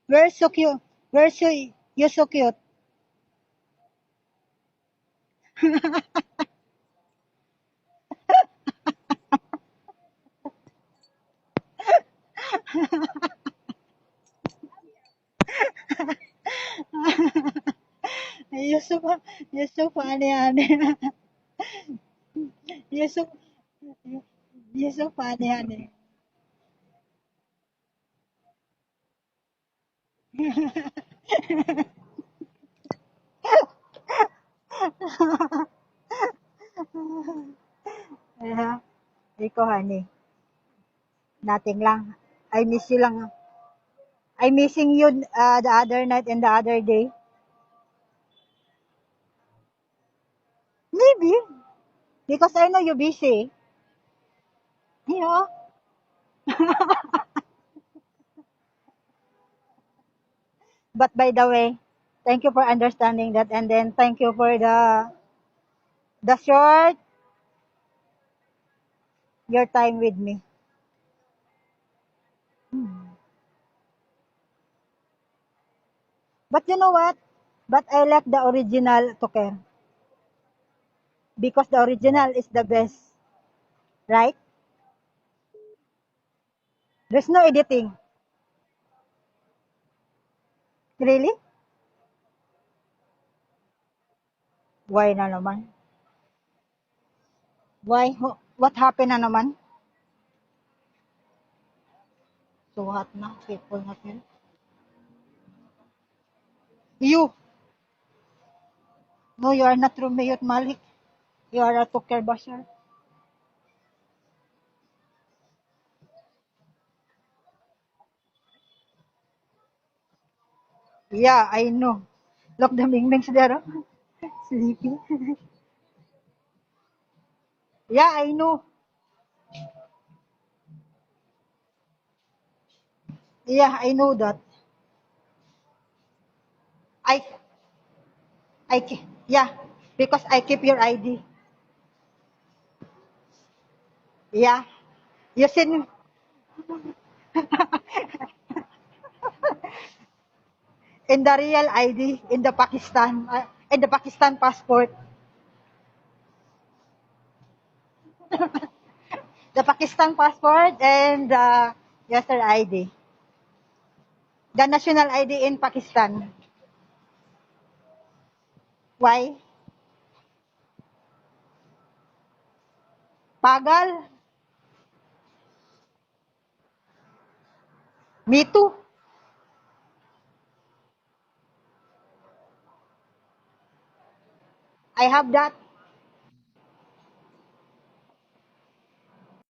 We're so cute. We're so, you're so cute. You're so, you're so funny, honey. You're so, you're so funny, honey. Yeah. Ikaw, honey. Nothing lang. I miss you lang. I missing you the other night and the other day. Maybe. Because I know you're busy. You know? But by the way, thank you for understanding that, and then thank you for the short your time with me. But you know what? But I like the original Toker because the original is the best, right? There's no editing. Really? Why na naman? Why? What happened na naman? So hot na. People na yun. You. No, you are not Romeo Malik. You are a Toker Bashar. Yeah, I know. Look, the Mingmings there. Oh. Sleeping. Yeah, I know. Yeah, I know that. I, yeah, because I keep your ID. Yeah, you send in the real ID in the Pakistan passport, the Pakistan passport and yes, sir, ID, the national ID in Pakistan. Why? Pagal? Me too. I have that.